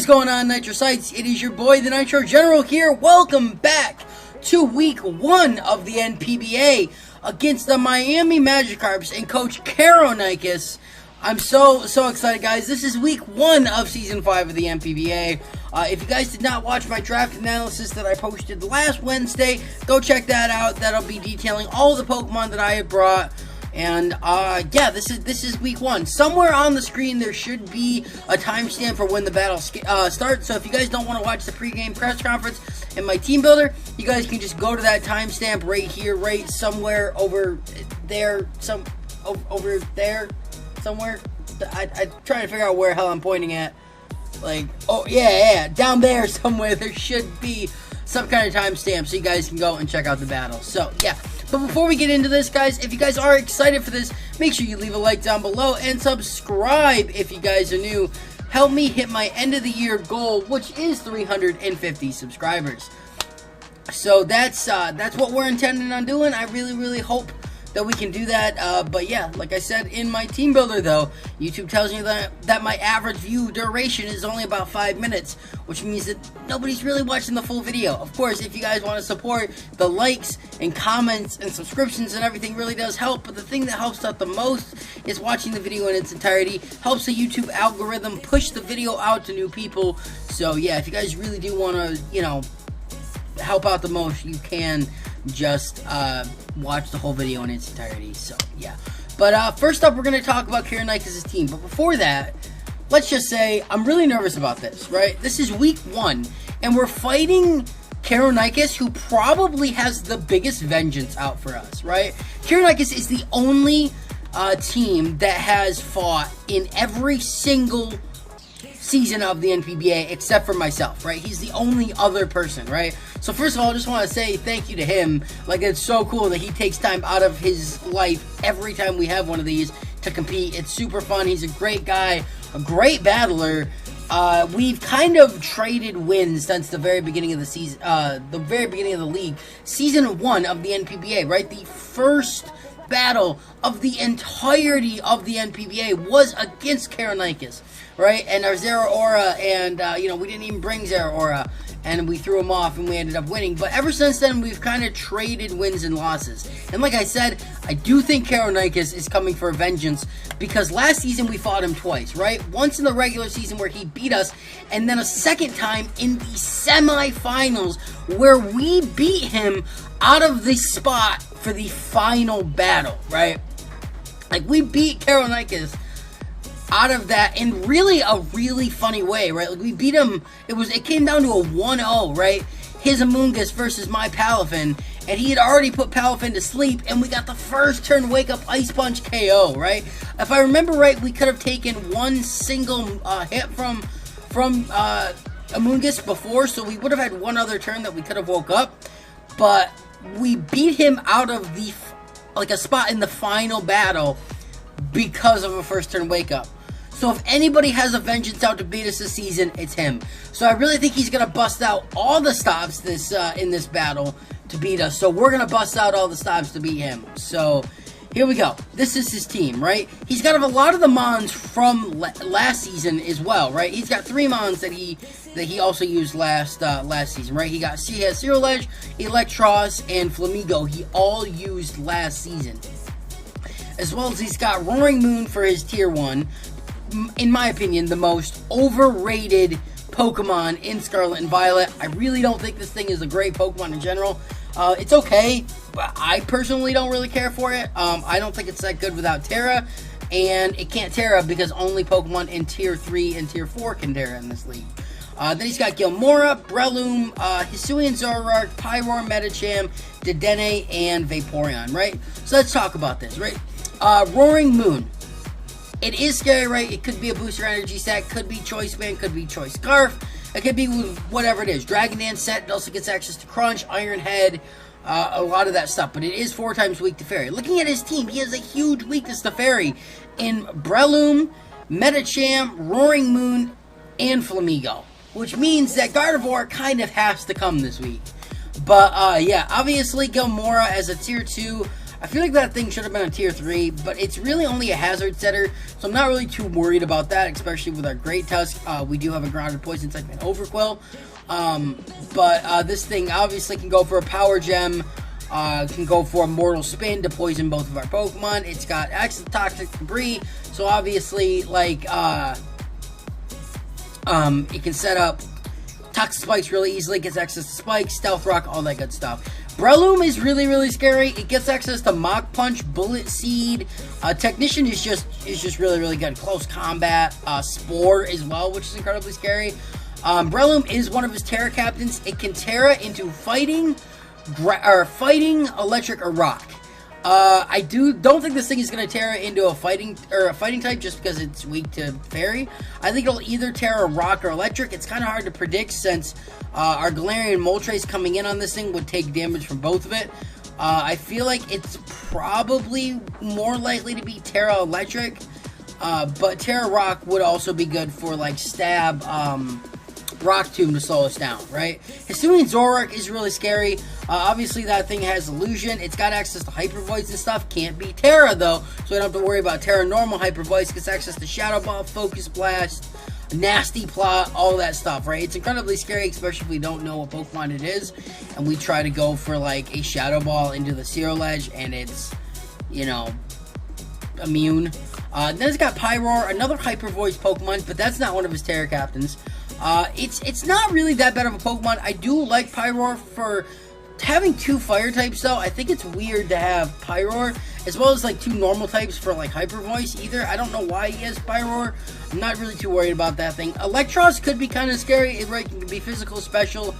going on, Nitrosites? It is your boy, the Nitro General here. Welcome back to week 1 of the NPBA against the Miami Magikarps and Coach Karonikis. I'm so excited, guys. This is week 1 of season 5 of the NPBA. If you guys did not watch my draft analysis that I posted last Wednesday, go check that out. That'll be detailing all the Pokemon that I have brought. And yeah, this is week 1. Somewhere on the screen there should be a timestamp for when the battle starts. So if you guys don't want to watch the pregame press conference and my team builder, you guys can just go to that timestamp right here, right somewhere over there, over there, somewhere. I'm trying to figure out where the hell I'm pointing at. Like, oh yeah, down there somewhere. There should be some kind of timestamp so you guys can go and check out the battle. So yeah. But before we get into this, guys, if you guys are excited for this, make sure you leave a like down below and subscribe if you guys are new. Help me hit my end of the year goal, which is 350 subscribers. So that's what we're intending on doing. I really hope that we can do that. But yeah, like I said in my team builder, though, YouTube tells me that my average view duration is only about 5 minutes, which means that nobody's really watching the full video. Of course, if you guys want to support, the likes and comments and subscriptions and everything really does help. But the thing that helps out the most is watching the video in its entirety. Helps the YouTube algorithm push the video out to new people. So yeah, if you guys really do want to, you know, help out the most, you can just watch the whole video in its entirety. So yeah, but first up, we're going to talk about Karonikis' team. But before that, let's just say I'm really nervous about this, right? This is week 1, and we're fighting Karonikis, who probably has the biggest vengeance out for us, right? Karonikis is the only team that has fought in every single season of the NPBA except for myself, right? He's the only other person, right? So first of all, I just want to say thank you to him. Like, it's so cool that he takes time out of his life every time we have one of these to compete. It's super fun. He's a great guy, a great battler. We've kind of traded wins since the very beginning of the season, the very beginning of the league. Season 1 of the NPBA, right? The first battle of the entirety of the NPBA was against Karonikis, right? And our Zeraora, and you know, we didn't even bring Zeraora, and we threw him off and we ended up winning. But ever since then, we've kind of traded wins and losses. And like I said, I do think Karonikis is coming for vengeance, because last season we fought him twice, right? Once in the regular season where he beat us, and then a second time in the semifinals where we beat him out of the spot for the final battle, right? Like, we beat Karonikis out of that in really a really funny way, right? Like, we beat him, it came down to a 1-0, right? His Amoonguss versus my Palafin, and he had already put Palafin to sleep, and we got the first turn wake up Ice Punch KO, right? If I remember right, we could have taken one single hit from Amoonguss before, so we would have had one other turn that we could have woke up, but we beat him out of the, like, a spot in the final battle because of a first turn wake up. So if anybody has a vengeance out to beat us this season, it's him. So I really think he's gonna bust out all the stops in this battle to beat us. So we're gonna bust out all the stops to beat him. So here we go. This is his team, right? He's got a lot of the Mons from last season as well, right? He's got 3 Mons that he also used last season, right? He has Cirrolege, Electros, and Flamigo. He all used last season. As well as he's got Roaring Moon for his tier 1. In my opinion, the most overrated Pokemon in Scarlet and Violet. I really don't think this thing is a great Pokemon in general. It's okay, but I personally don't really care for it. I don't think it's that good without Terra, and it can't Terra because only Pokemon in tier 3 and tier 4 can Terra in this league. Then he's got Gilmora, Breloom, Hisuian Zoroark, Pyroar, Medicham, Dedenne, and Vaporeon, right? So let's talk about this, right? Roaring Moon. It is scary, right? It could be a booster energy set, could be Choice Band, could be Choice Scarf, it could be whatever it is. Dragon Dance set, it also gets access to Crunch, Iron Head, a lot of that stuff, but it is 4 times weak to Fairy. Looking at his team, he has a huge weakness to Fairy in Breloom, Medicham, Roaring Moon, and Flamigo, which means that Gardevoir kind of has to come this week. But yeah, obviously Gilmora as a tier 2, I feel like that thing should have been a tier 3, but it's really only a hazard setter, so I'm not really too worried about that, especially with our Great Tusk. We do have a grounded poison type and overquill, but this thing obviously can go for a power gem, can go for a mortal spin to poison both of our Pokemon. It's got access to toxic debris, so obviously, like, it can set up toxic spikes really easily, gets access to spikes, stealth rock, all that good stuff. Breloom is really scary. It gets access to Mach Punch, Bullet Seed. Technician is just really good. Close combat, Spore as well, which is incredibly scary. Breloom is one of his Terra captains. It can Terra into fighting, electric, or rock. I don't think this thing is going to Terra into a fighting type just because it's weak to fairy. I think it'll either Terra rock or electric. It's kind of hard to predict since our Galarian Moltres coming in on this thing would take damage from both of it. I feel like it's probably more likely to be Terra electric, but Terra rock would also be good for like stab, Rock Tomb to slow us down, right? Hisuian Zoroark is really scary. Obviously, that thing has Illusion. It's got access to Hyper Voice and stuff. Can't be Terra, though, so we don't have to worry about Terra normal Hyper Voice. Gets access to Shadow Ball, Focus Blast, Nasty Plot, all that stuff, right? It's incredibly scary, especially if we don't know what Pokemon it is, and we try to go for, like, a Shadow Ball into the Zero Ledge, and it's, you know, immune. Then it's got Pyroar, another Hyper Voice Pokemon, but that's not one of his Terra captains. It's not really that bad of a Pokemon. I do like Pyroar for having 2 fire types, though. I think it's weird to have Pyroar, as well as, like, 2 normal types for, like, Hyper Voice, either. I don't know why he has Pyroar. I'm not really too worried about that thing. Electros could be kind of scary. It can be physical, special,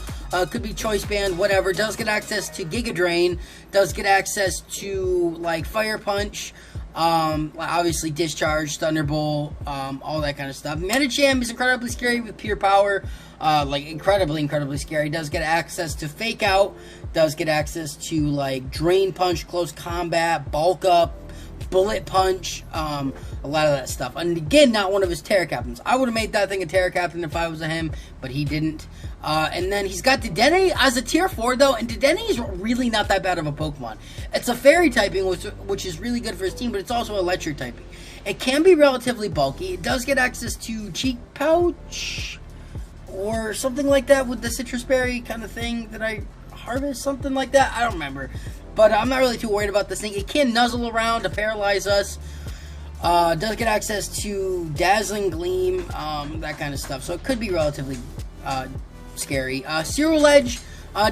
could be Choice Band, whatever. Does get access to Giga Drain, does get access to, like, Fire Punch, obviously Discharge, Thunderbolt, all that kind of stuff. Medicham is incredibly scary with pure power, like incredibly scary. Does get access to Fake Out, does get access to like Drain Punch, Close Combat, Bulk Up, Bullet Punch, a lot of that stuff. And again, not one of his Terra captains. I would have made that thing a Terra captain if I was him, but he didn't. And then he's got Dedenne as a tier 4, though, and Dedenne is really not that bad of a Pokemon. It's a fairy typing, which is really good for his team, but it's also electric typing. It can be relatively bulky. It does get access to Cheek Pouch or something like that with the Citrus Berry kind of thing that I harvest, something like that. I don't remember. But I'm not really too worried about this thing. It can nuzzle around to paralyze us. Does get access to Dazzling Gleam, that kind of stuff. So it could be relatively scary. Zero Ledge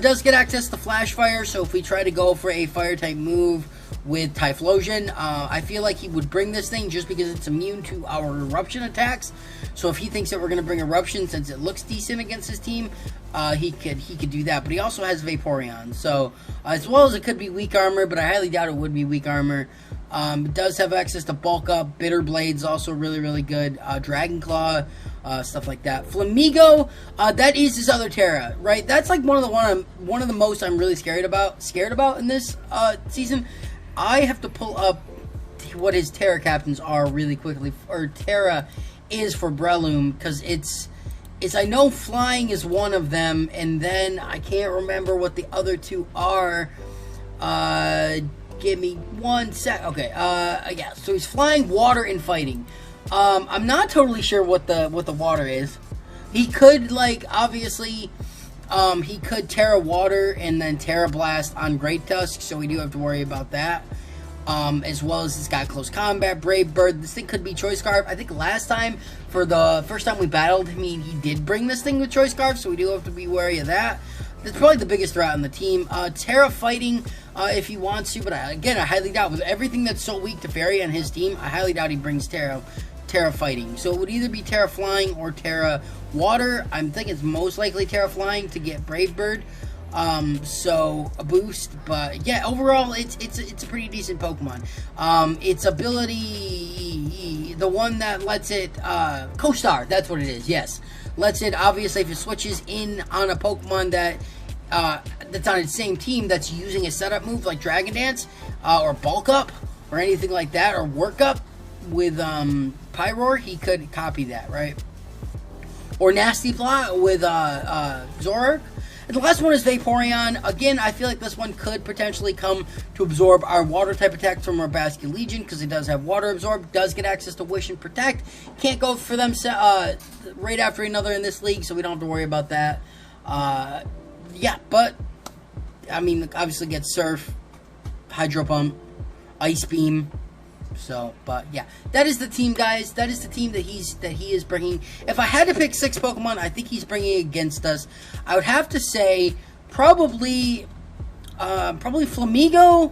does get access to Flash Fire, so if we try to go for a fire type move with Typhlosion, I feel like he would bring this thing just because it's immune to our Eruption attacks. So if he thinks that we're going to bring Eruption, since it looks decent against his team, he could do that. But he also has Vaporeon, so as well as it could be weak armor, but I highly doubt it would be weak armor. It does have access to Bulk Up. Bitter Blade's also really good. Dragon Claw, stuff like that. Flamigo, that is his other Terra, right? That's like one of the most I'm really scared about in this season. I have to pull up what his Terra captains are really quickly, or Terra is for Breloom, because it's I know Flying is one of them, and then I can't remember what the other 2 are. Give me 1 sec. Okay, yeah, so he's Flying, Water, and Fighting. I'm not totally sure what the water is. He could, like, obviously, he could Terra Water and then Terra Blast on Great Tusk, so we do have to worry about that. As well as it's got Close Combat, Brave Bird. This thing could be Choice Scarf. I think last time, for the first time we battled him, he did bring this thing with Choice Scarf, so we do have to be wary of that. That's probably the biggest threat on the team. Terra Fighting, if he wants to, but again, I highly doubt. With everything that's so weak to Fairy on his team, I highly doubt he brings Terra Fighting. So it would either be Terra Flying or Terra Water. I'm thinking it's most likely Terra Flying to get Brave Bird. So a boost, but yeah, overall it's a pretty decent Pokemon. Its ability, the one that lets it Co-Star, that's what it is. Yes, lets it, obviously, if it switches in on a Pokemon that that's on its same team that's using a setup move like Dragon Dance, or Bulk Up, or anything like that, or Work Up with Pyroar, he could copy that, right? Or Nasty Plot with Zoroark. And the last one is Vaporeon. Again, I feel like this one could potentially come to absorb our water type attacks from our Basket Legion, because it does have water absorb, does get access to Wish and Protect. Can't go for them right after another in this league, so we don't have to worry about that. Yeah, but I mean, obviously get Surf, Hydro Pump, Ice Beam. So, but yeah, that is the team, guys. That is the team that he is bringing. If I had to pick 6 Pokemon, I think he's bringing against us. I would have to say probably Flamigo,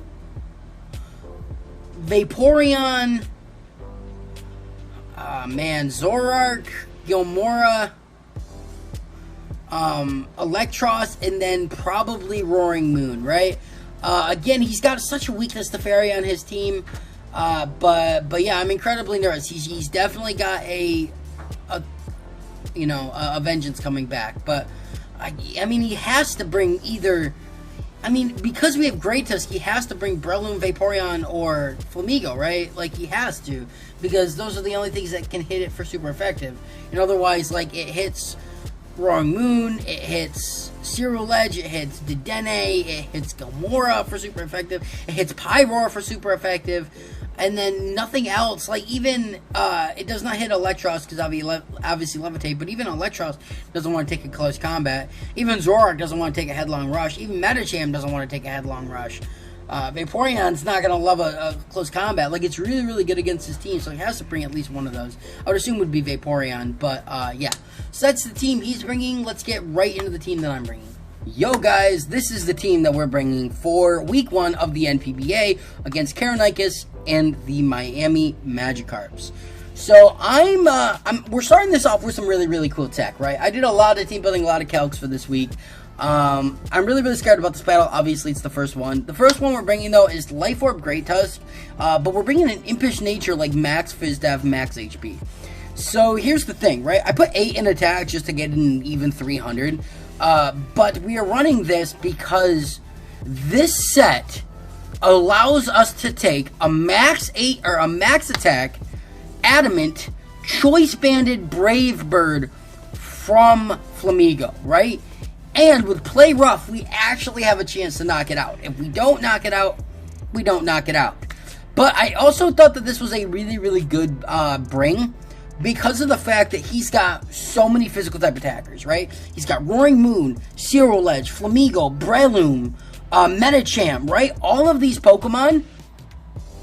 Vaporeon, Zoroark, Gilmora, Electros, and then probably Roaring Moon, right? Again, he's got such a weakness to Fairy on his team. But yeah, I'm incredibly nervous. He's definitely got a vengeance coming back. But I mean, he has to bring either. I mean, because we have Great Tusk, he has to bring Breloom, Vaporeon, or Flamigo, right? Like, he has to, because those are the only things that can hit it for super effective. And otherwise, like, it hits Roaring Moon, it hits Ceruledge, it hits Dedenne, it hits Gilmora for super effective, it hits Pyroar for super effective, and then nothing else. Like, even, it does not hit Electros, because obviously Levitate, but even Electros doesn't want to take a close combat. Even Zoroark doesn't want to take a headlong rush. Even Medicham doesn't want to take a headlong rush. Vaporeon's not going to love a close combat. Like, it's really, really good against his team, so he has to bring at least one of those. I would assume it would be Vaporeon, but, yeah. So that's the team he's bringing. Let's get right into the team that I'm bringing. Yo, guys, this is the team that we're bringing for Week 1 of the NPBA against Coronicus and the Miami Magikarps. So, we're starting this off with some really, really cool tech, right? I did a lot of team building, a lot of calcs for this week. I'm really, really scared about this battle. Obviously, it's the first one. The first one we're bringing, though, is Life Orb Great Tusk, but we're bringing an Impish Nature, like Max Fizdev, Max HP. So, here's the thing, right? I put 8 in attack just to get an even 300, but we are running this because this set allows us to take a max 8, or a max attack, Adamant, Choice Banded Brave Bird from Flamigo, right? And with Play Rough, we actually have a chance to knock it out. If we don't knock it out, we don't knock it out. But I also thought that this was a really, really good bring, because of the fact that he's got so many physical type attackers, right? He's got Roaring Moon, Ceruledge, Flamigo, Breloom, Medicham, right? All of these Pokemon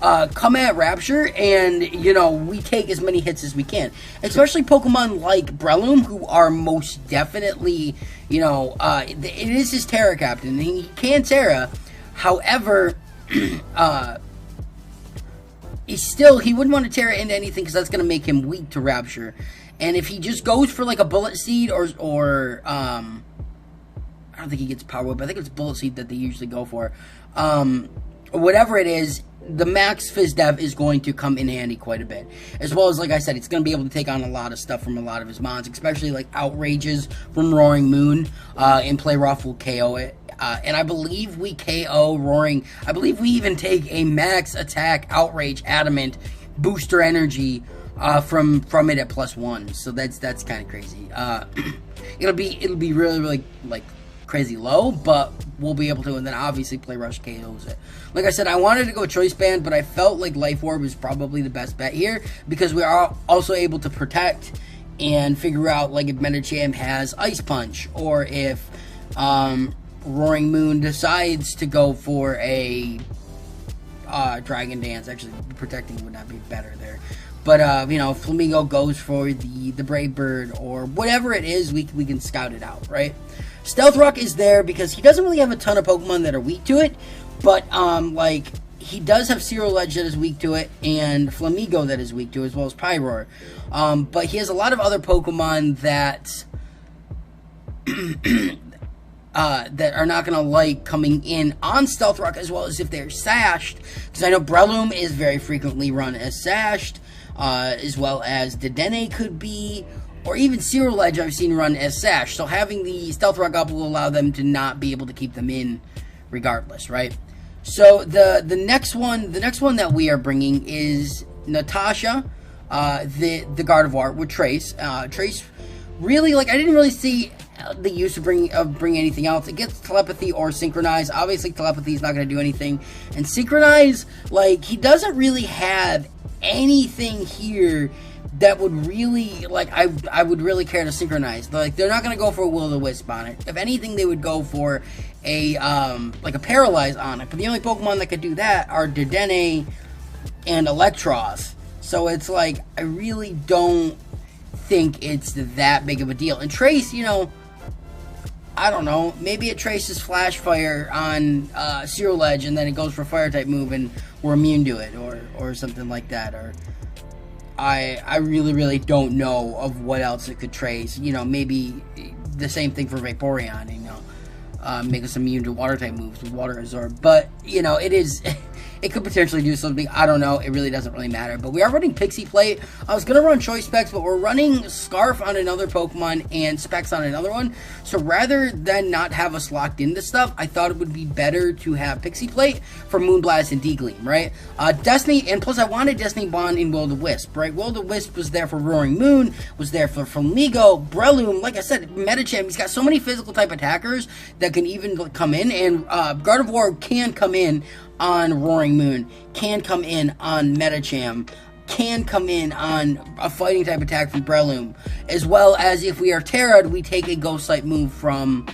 come at Rapture, and, you know, we take as many hits as we can. Especially Pokemon like Breloom, who are most definitely, you know, it is his Terra Captain. He can Terra. However, he wouldn't want to Terra into anything, because that's going to make him weak to Rapture. And if he just goes for, like, a Bullet Seed, or I don't think he gets Power Whip. I think it's Bullet Seed that they usually go for. Whatever it is, the Max Fizdev is going to come in handy quite a bit. As well as, like I said, it's going to be able to take on a lot of stuff from a lot of his mons, especially, like, Outrages from Roaring Moon, and Play Rough will KO it. And I believe we KO Roaring. I believe we even take a max attack Outrage Adamant booster energy from it at +1. So that's kind of crazy. It'll be really, really, like, crazy low, but we'll be able to, and then obviously Play Rush KOs it. Like I said, I wanted to go Choice Band, but I felt like Life Orb was probably the best bet here, because we are also able to protect and figure out, like, if Medicham has Ice Punch, or if Roaring Moon decides to go for a Dragon Dance. Actually, protecting would not be better there. But, you know, if Flamigo goes for the Brave Bird, or whatever it is, we can scout it out, right? Stealth Rock is there because he doesn't really have a ton of Pokemon that are weak to it, but, like, he does have Ceruledge that is weak to it, and Flamigo that is weak to it, as well as Pyroar. But he has a lot of other Pokemon that that are not going to like coming in on Stealth Rock, as well as if they're sashed, because I know Breloom is very frequently run as sashed, as well as Dedenne could be, or even Ceruledge I've seen run as sashed. So having the Stealth Rock up will allow them to not be able to keep them in regardless, right? So the next one that we are bringing is Natasha, the Gardevoir with Trace. Trace really, like, I didn't really see the use of bring anything else. It gets telepathy or synchronize. Obviously, telepathy is not going to do anything. And synchronize, like, he doesn't really have anything here that would really, like, I would really care to synchronize. Like, they're not going to go for a Will-O-the-Wisp on it. If anything, they would go for a, like a Paralyze on it. But the only Pokemon that could do that are Dedenne and Electros. So it's like, I really don't think it's that big of a deal. And Trace, you know, I don't know, maybe it traces Flash Fire on Zero Edge and then it goes for Fire type move and we're immune to it, or something like that. Or I really don't know of what else it could trace. You know, maybe the same thing for Vaporeon, you know, make us immune to water type moves with Water Absorb. But, you know, it is... It could potentially do something. I don't know. It really doesn't really matter. But we are running Pixie Plate. I was going to run Choice Specs, but we're running Scarf on another Pokemon and Specs on another one. So rather than not have us locked into stuff, I thought it would be better to have Pixie Plate for Moonblast and D-Gleam, right? Destiny, and plus I wanted Destiny Bond in Will-O-the-Wisp, right? Will-O-the-Wisp was there for Roaring Moon, was there for Flamigo, Breloom. Like I said, Medicham, he's got so many physical type attackers that can even come in, and Gardevoir can come in on Roaring Moon, can come in on Medicham, can come in on a fighting type attack from Breloom, as well as if we are Terra'd, we take a Ghost type move from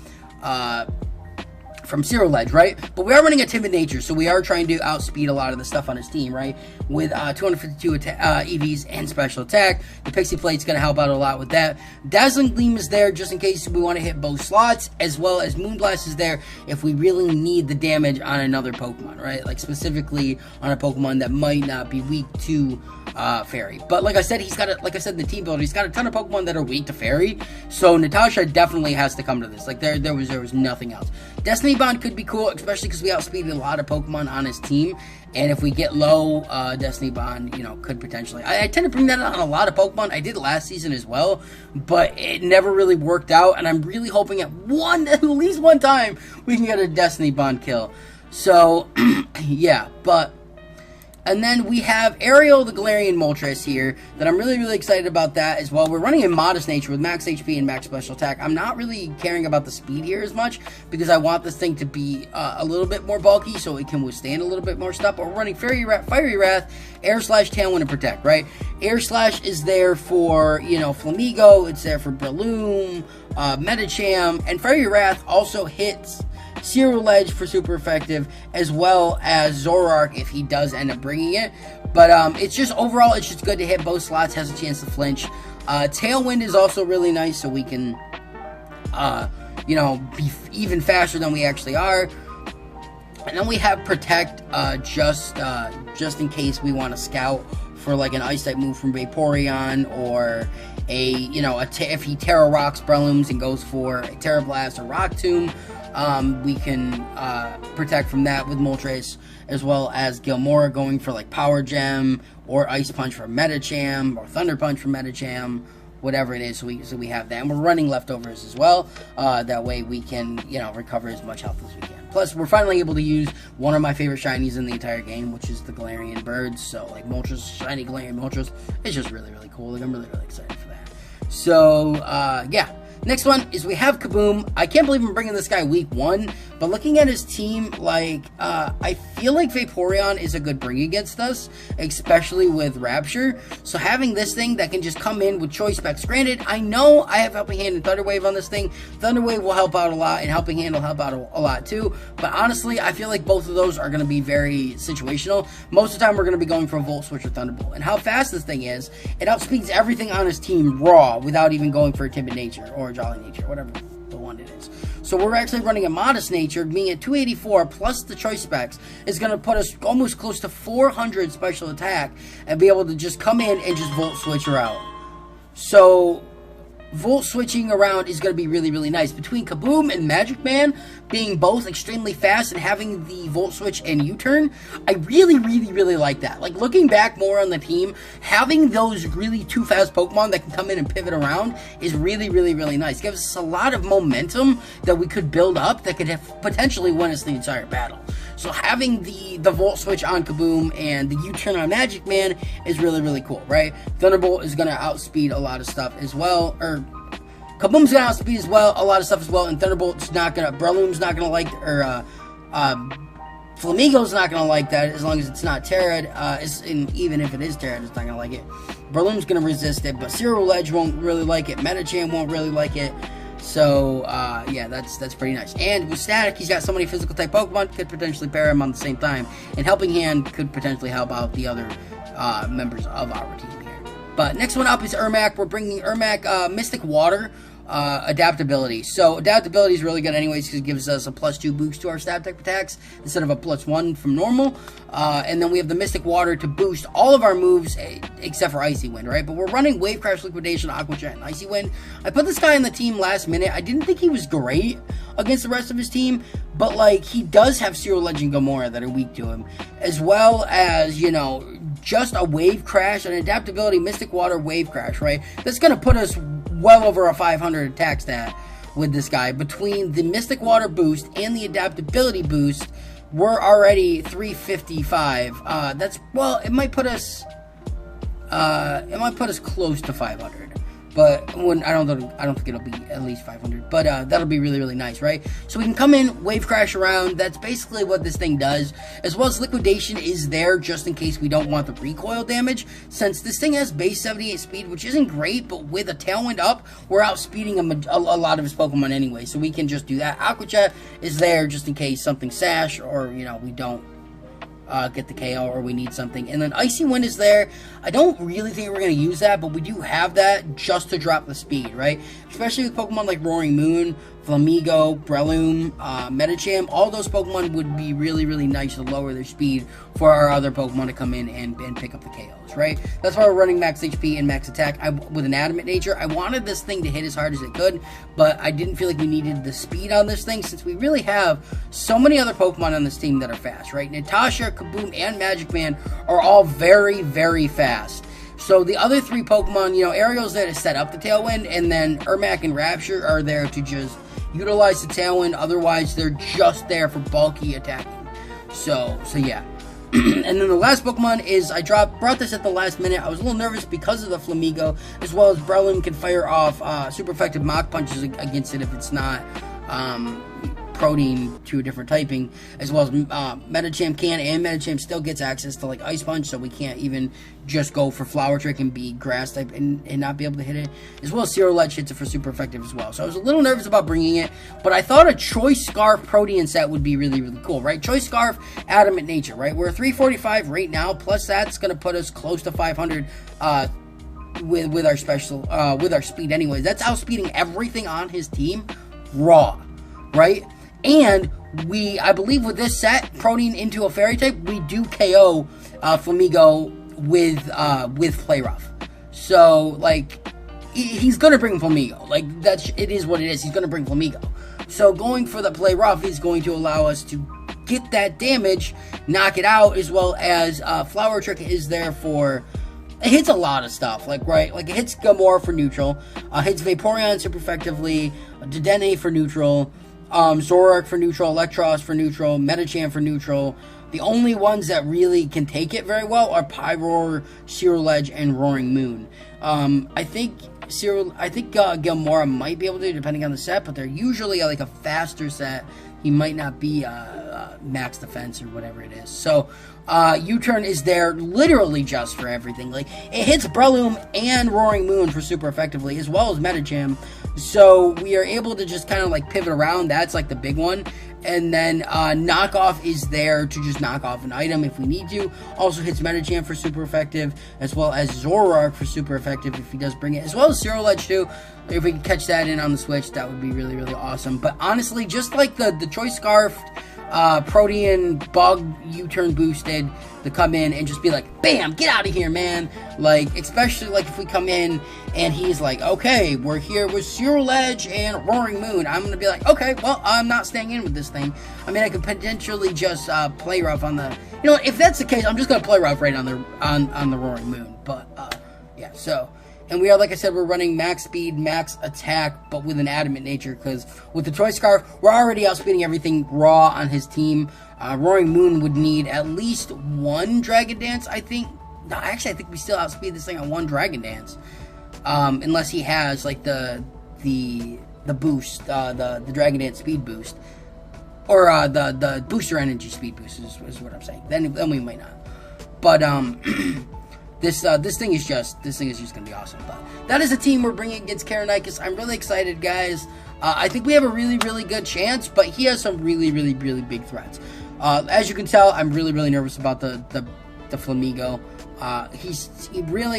Zero Edge, right? But we are running a Timid Nature, so we are trying to outspeed a lot of the stuff on his team, right? With 252 EVs and special attack. The Pixie Plate's going to help out a lot with that. Dazzling Gleam is there just in case we want to hit both slots, as well as Moonblast is there if we really need the damage on another Pokemon, right? Like specifically on a Pokemon that might not be weak to Fairy. But like I said, he's got like I said in the team builder, he's got a ton of Pokemon that are weak to Fairy. So Natasha definitely has to come to this. Like there was nothing else. Destiny Bond could be cool, especially because we outspeeded a lot of Pokemon on his team. And if we get low, Destiny Bond, you know, could potentially... I tend to bring that on a lot of Pokemon. I did last season as well, but it never really worked out. And I'm really hoping at least one time, we can get a Destiny Bond kill. So, yeah, but... And then we have Ariel the Galarian Moltres here, that I'm really excited about that as well. We're running in Modest Nature with max HP and max special attack. I'm not really caring about the speed here as much, because I want this thing to be a little bit more bulky so it can withstand a little bit more stuff. But we're running Fiery Wrath, Air Slash, Tailwind, and Protect, right? Air Slash is there for, you know, Flamigo, it's there for Breloom, Medicham, and Fiery Wrath also hits Zero Edge for super effective, as well as Zoroark if he does end up bringing it. But it's just overall, it's just good to hit both slots, has a chance to flinch. Tailwind is also really nice, so we can, you know, be even faster than we actually are. And then we have Protect, just in case we want to scout for like an Ice type move from Vaporeon, or a, you know, if he Terra Rocks Brelooms and goes for a Terra Blast or Rock Tomb. We can protect from that with Moltres, as well as Gilmora going for like Power Gem or Ice Punch for Medicham or Thunder Punch for Medicham, whatever it is. So we have that, and we're running leftovers as well. That way we can, you know, recover as much health as we can. Plus, we're finally able to use one of my favorite shinies in the entire game, which is the Galarian Birds. So like Moltres, shiny Galarian Moltres, it's just really cool. Like I'm really excited for that. So yeah. Next one is we have Kaboom. I can't believe I'm bringing this guy week 1, but looking at his team, like, I feel like Vaporeon is a good bring against us, especially with Rapture. So having this thing that can just come in with Choice Specs. Granted, I know I have Helping Hand and Thunder Wave on this thing. Thunder Wave will help out a lot, and Helping Hand will help out a lot too. But honestly, I feel like both of those are going to be very situational. Most of the time, we're going to be going for a Volt Switch or Thunderbolt. And how fast this thing is, it outspeeds everything on his team raw without even going for a Timid Nature or Jolly Nature, whatever the one it is. So we're actually running a Modest Nature, being at 284 plus the Choice Specs is going to put us almost close to 400 special attack and be able to just come in and just Volt Switch her out. So Volt switching around is going to be really nice. Between Kaboom and Magic Man being both extremely fast and having the Volt Switch and U-turn, I really like that. Like, looking back more on the team, having those really two fast Pokemon that can come in and pivot around is really nice. It gives us a lot of momentum that we could build up that could potentially win us the entire battle. So having the Volt Switch on Kaboom and the U-turn on Magic Man is really cool, right? Thunderbolt is going to outspeed a lot of stuff as well, or Kaboom's gonna outspeed as well, a lot of stuff as well, and Thunderbolt's not gonna, Breloom's not gonna like, or, Flamigo's not gonna like that as long as it's not Terrad, and even if it is Terrad, it's not gonna like it. Breloom's gonna resist it, but Cyril Ledge won't really like it, Metacham won't really like it. So, yeah, that's pretty nice. And with Static, he's got so many physical type Pokemon, could potentially pair him on the same time. And Helping Hand could potentially help out the other members of our team here. But next one up is Ermac. We're bringing Ermac Mystic Water adaptability. So adaptability is really good anyways because it gives us a +2 boost to our stab type attacks instead of a +1 from normal. And then we have the Mystic Water to boost all of our moves except for Icy Wind, right? But we're running Wave Crash, Liquidation, Aqua Jet, and Icy Wind. I put this guy on the team last minute. I didn't think he was great against the rest of his team, but like he does have Cyril Legend Gamora that are weak to him, as well as, you know, just a Wave Crash, an adaptability Mystic Water Wave Crash, right? That's going to put us well over a 500 attack stat with this guy. Between the Mystic Water boost and the adaptability boost, we're already 355. That's, well, it might put us close to 500. But when I don't think it'll be at least 500. But that'll be really, really nice, right? So we can come in, Wave Crash around. That's basically what this thing does. As well as Liquidation is there just in case we don't want the recoil damage. Since this thing has base 78 speed, which isn't great, but with a Tailwind up, we're outspeeding a lot of his Pokemon anyway. So we can just do that. Aqua Jet is there just in case something sash or, you know, we don't get the KO or we need something. And then Icy Wind is there. I don't really think we're going to use that, but we do have that just to drop the speed, right? Especially with Pokemon like Roaring Moon, Flamigo, Breloom, Metacham. All those Pokemon would be really, really nice to lower their speed for our other Pokemon to come in and pick up the KOs, right? That's why we're running max HP and max attack with an Adamant nature. I wanted this thing to hit as hard as it could, but I didn't feel like we needed the speed on this thing since we really have so many other Pokemon on this team that are fast, right? Natasha, Kaboom, and Magic Man are all very, very fast. So the other three Pokemon, you know, Ariel's there to set up the Tailwind, and then Ermac and Rapture are there to just utilize the Tailwind. Otherwise, they're just there for bulky attacking. So yeah. And then the last Pokemon is, I brought this at the last minute. I was a little nervous because of the Flamigo, as well as Breloom can fire off super effective Mach Punches against it if it's not Protein to a different typing, as well as Metacham can, and Metacham still gets access to like Ice Punch, so we can't even just go for Flower Trick and be Grass type and not be able to hit it, as well as Cyril Ledge hits it for super effective as well. So I was a little nervous about bringing it, but I thought a Choice Scarf Protean set would be really, really cool, right? Choice Scarf, Adamant Nature, right? We're 345 right now, plus that's going to put us close to 500 with our special, with our speed anyways. That's outspeeding everything on his team raw, right? And I believe with this set, Protean into a Fairy type, we do KO Flamigo with Play Rough. So, like, he's gonna bring Flamigo. Like, it is what it is. He's gonna bring Flamigo. So going for the Play Rough is going to allow us to get that damage, knock it out, as well as Flower Trick is there for. It hits a lot of stuff, like, right? Like, it hits Gamora for neutral, hits Vaporeon super effectively, Dedenne for neutral, Zoroark for neutral, Electros for neutral, Metacham for neutral. The only ones that really can take it very well are Pyroar, Cyril Ledge, and Roaring Moon. I think Gamora might be able to, depending on the set, but they're usually like a faster set. He might not be max defense or whatever it is. So U-Turn is there literally just for everything. Like, it hits Breloom and Roaring Moon for super effectively, as well as Metacham. So we are able to just kind of like pivot around. That's like the big one. And then Knockoff is there to just knock off an item if we need to. Also hits Metacham for super effective, as well as Zoroark for super effective if he does bring it, as well as Cyril Ledge too. If we can catch that in on the Switch, that would be really, really awesome. But honestly, just like the Choice Scarf, Protean, Bug, U-Turn boosted to come in and just be like, bam, get out of here, man. Like, especially like if we come in and he's like, okay, we're here with Cyril Ledge and Roaring Moon, I'm gonna be like, okay, well, I'm not staying in with this thing. I mean, I could potentially just Play Rough on the, you know, if that's the case, I'm just gonna Play Rough right on the Roaring Moon. But yeah, so. And we are, like I said, we're running max speed, max attack, but with an Adamant nature, because with the Choice Scarf, we're already outspeeding everything raw on his team. Roaring Moon would need at least one Dragon Dance, I think. No, actually, I think we still outspeed this thing on one Dragon Dance. Unless he has, like, the the boost, the Dragon Dance speed boost, or the booster energy speed boost is what I'm saying. Then we might not. But this thing is just gonna be awesome. But that is a team we're bringing against Karonikis. I'm really excited, guys. I think we have a really good chance, but he has some really big threats. As you can tell, I'm really nervous about the Flamigo.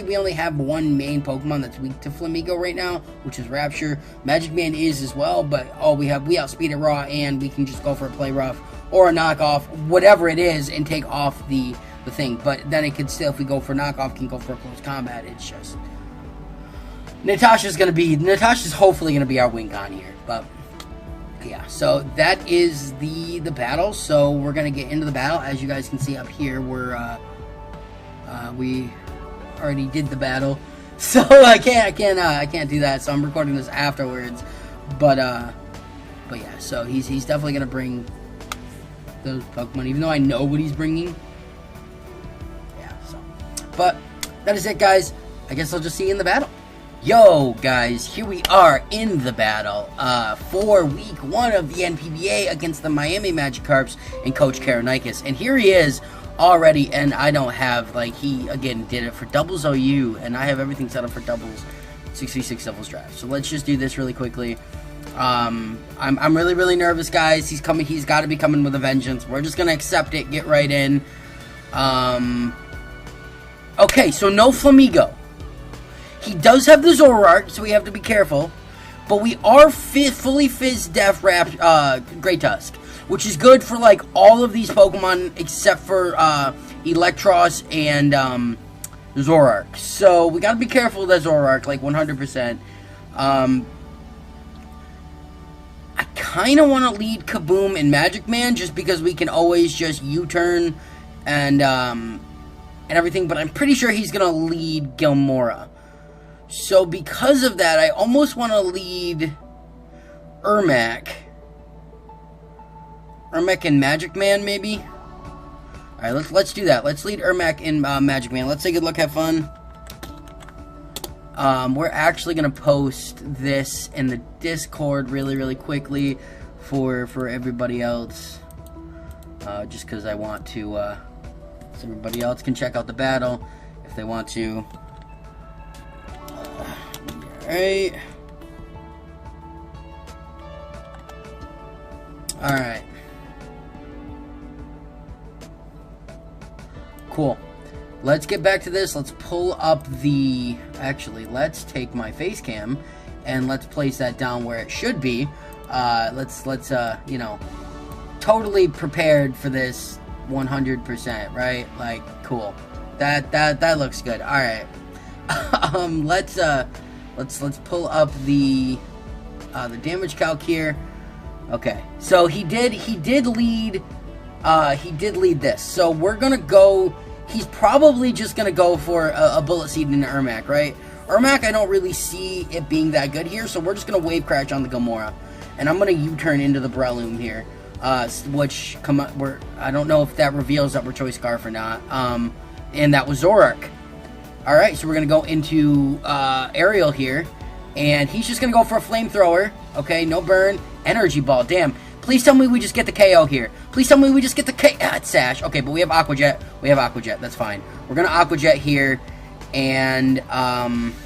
We only have one main Pokemon that's weak to Flamigo right now, which is Rapture. Magic Man is as well, but we outspeed it raw, and we can just go for a play rough or a knockoff, whatever it is, and take off the thing. But then it could still, if we go for knockoff, can go for a close combat. It's just Natasha's hopefully gonna be our win con here. But yeah, so that is the battle. So we're gonna get into the battle. As you guys can see up here, we already did the battle, so I can't do that. So I'm recording this afterwards. But yeah, so he's definitely gonna bring those Pokemon, even though I know what he's bringing. Yeah, so but that is it, guys. I guess I'll just see you in the battle. Yo, guys, here we are in the battle for week 1 of the NPBA against the Miami Magikarps and Coach Karonikis. And here he is already, and I don't have, he, again, did it for doubles OU, and I have everything set up for doubles, 66 doubles draft. So let's just do this really quickly. I'm really nervous, guys. He's got to be coming with a vengeance. We're just going to accept it, get right in. Okay, so no Flamigo. He does have the Zoroark, so we have to be careful. But we are fully Fizz Def Great Tusk, which is good for, all of these Pokemon except for Electros and Zoroark. So we gotta be careful with that Zoroark, 100%. I kind of want to lead Kaboom and Magic Man just because we can always just U-turn and everything. But I'm pretty sure he's gonna lead Gilmora. So because of that, I almost want to lead Ermac and Magic Man, maybe? Alright, let's do that. Let's lead Ermac and Magic Man. Let's say good luck, have fun. We're actually going to post this in the Discord really quickly for everybody else. Just because I want to, so everybody else can check out the battle if they want to. Alright. Alright. Cool. Let's get back to this. Let's pull up the... Actually, let's take my face cam and let's place that down where it should be. Let's you know, totally prepared for this 100%, right? Cool. That looks good. Alright. Let's pull up the damage calc here. Okay, so he did lead this. So we're gonna go. He's probably just gonna go for a Bullet Seed into Ermac, right? Ermac, I don't really see it being that good here, so we're just gonna Wave Crash on the Gilmora, and I'm gonna U-turn into the Breloom here, which I don't know if that reveals that we're Choice Scarf or not. And that was Zoroark. Alright, so we're going to go into Ariel here, and he's just going to go for a Flamethrower. Okay, no burn. Energy Ball, damn. Please tell me we just get the KO here. Please tell me we just get the KO. It's Sash. Okay, but we have Aqua Jet. We have Aqua Jet, that's fine. We're going to Aqua Jet here, and I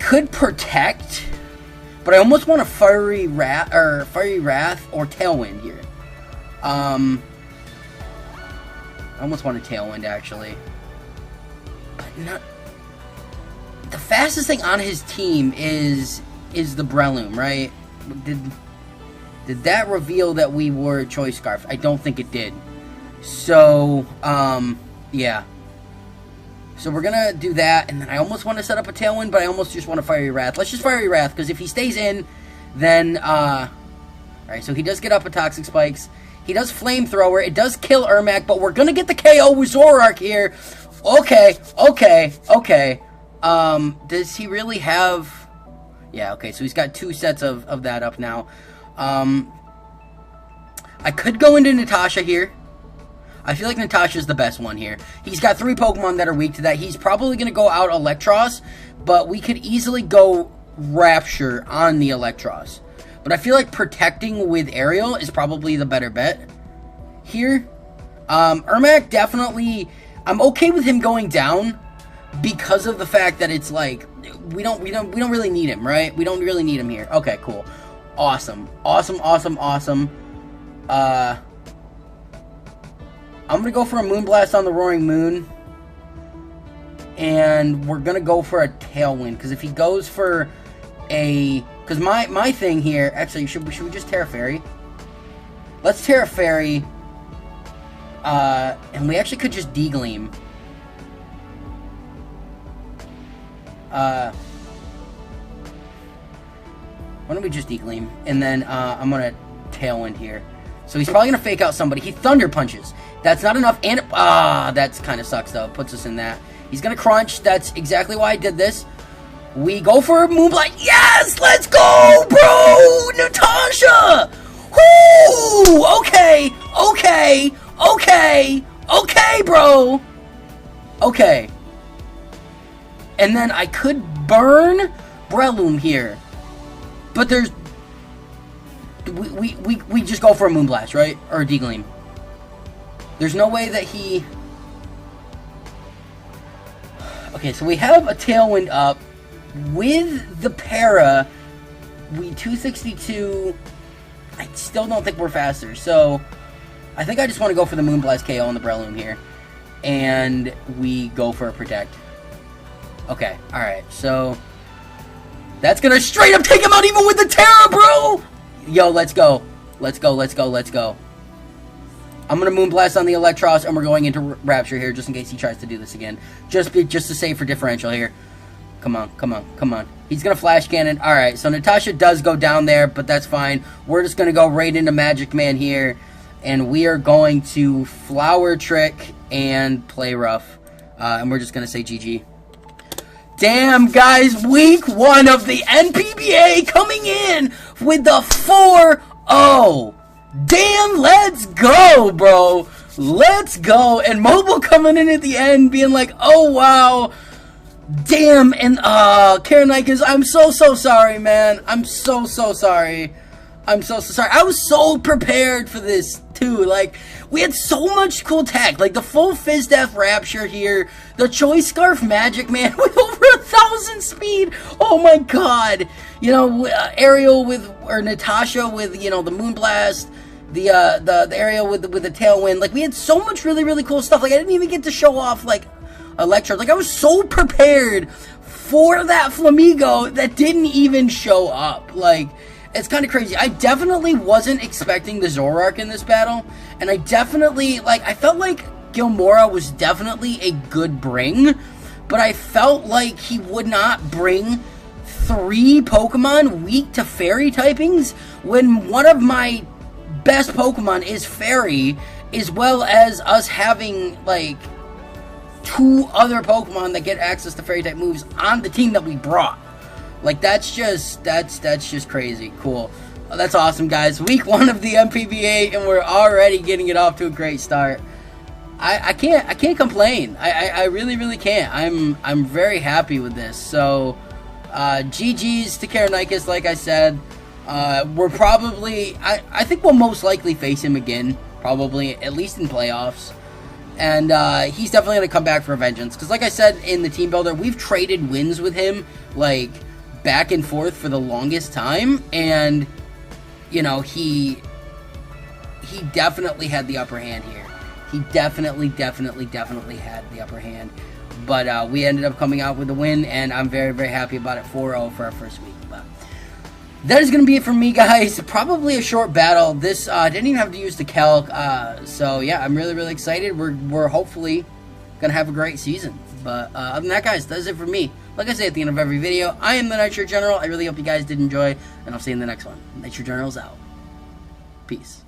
could Protect, but I almost want a Fiery Wrath or Tailwind here. I almost want a Tailwind, actually. But the fastest thing on his team is the Breloom, right? Did that reveal that we were Choice Scarf? I don't think it did. So, yeah. So we're gonna do that, and then I almost want to set up a Tailwind, but I almost just want a Fiery Wrath. Let's just Fiery Wrath, because if he stays in, then, alright, so he does get up with Toxic Spikes. He does Flamethrower. It does kill Ermac, but we're gonna get the KO with Zoroark here. Okay. Does he really have... Yeah, okay, so he's got 2 sets of that up now. I could go into Natasha here. I feel like Natasha's the best one here. He's got 3 Pokemon that are weak to that. He's probably going to go out Electros, but we could easily go Rapture on the Electros. But I feel like protecting with Aerial is probably the better bet here. Ermac definitely, I'm okay with him going down because of the fact that it's like we don't really need him, right? We don't really need him here. Okay, cool. Awesome. I'm going to go for a Moonblast on the Roaring Moon. And we're going to go for a Tailwind. Because if he goes for a... Because my thing here... Actually, should we just Terra Fairy? Let's Terra Fairy. And we actually could just D-Gleam. Why don't we just D-Gleam? And then I'm going to Tailwind here. So he's probably going to fake out somebody. He Thunder Punches. That's not enough. And that's kind of sucks, though. It puts us in that. He's going to Crunch. That's exactly why I did this. We go for a Moonblight. Yes! Let's go, bro! Natasha! Woo! Okay, bro! Okay. And then I could burn Breloom here. But there's... We just go for a Moonblast, right? Or a D-Gleam. There's no way that he... Okay, so we have a Tailwind up. With the Para, we 262... I still don't think we're faster, so... I think I just want to go for the Moonblast KO on the Breloom here. And we go for a Protect. Okay, alright, so... That's gonna straight up take him out even with the Terra, bro! Yo, let's go. Let's go. I'm gonna Moonblast on the Electros, and we're going into Rapture here, just in case he tries to do this again. Just to save for differential here. Come on. He's gonna Flash Cannon. Alright, so Natasha does go down there, but that's fine. We're just gonna go right into Magic Man here, and we are going to Flower Trick and Play Rough. And we're just gonna say GG. Damn, guys, week 1 of the NPBA coming in with the 4-0. Damn, let's go, bro. Let's go. And Mobile coming in at the end being like, oh, wow. Damn, and, Karenikis, I'm so sorry, man. I'm so sorry. I'm so sorry. I was so prepared for this, too. Like, we had so much cool tech. Like, the full Fizz Death Rapture here. The Choice Scarf Magic Man with over 1,000 speed. Oh, my God. You know, Ariel with, or Natasha with, you know, the Moonblast. The Ariel with the Tailwind. Like, we had so much really cool stuff. Like, I didn't even get to show off, like, Electro. Like, I was so prepared for that Flamigo that didn't even show up. Like... It's kind of crazy. I definitely wasn't expecting the Zoroark in this battle. And I definitely, like, I felt like Gilmora was definitely a good bring. But I felt like he would not bring 3 Pokemon weak to Fairy typings. When one of my best Pokemon is Fairy. As well as us having, like, 2 other Pokemon that get access to Fairy type moves on the team that we brought. Like, that's just crazy. Cool. That's awesome, guys. Week 1 of the MPBA, and we're already getting it off to a great start. I can't complain. I really can't. I'm very happy with this. So, GG's to Karenikis, like I said. We're probably, I think we'll most likely face him again, probably, at least in playoffs. And he's definitely going to come back for vengeance. Because like I said in the team builder, we've traded wins with him, like, back and forth for the longest time, and you know, he definitely had the upper hand here. He definitely had the upper hand, but we ended up coming out with a win, and I'm very happy about it. 4-0 for our first week. But that is going to be it for me, guys. Probably a short battle. This didn't even have to use the calc, so yeah, I'm really excited. We're hopefully gonna have a great season. But other than that, guys, that's it for me. Like I say at the end of every video, I am the Nitro General. I really hope you guys did enjoy, and I'll see you in the next one. Nitro General's out. Peace.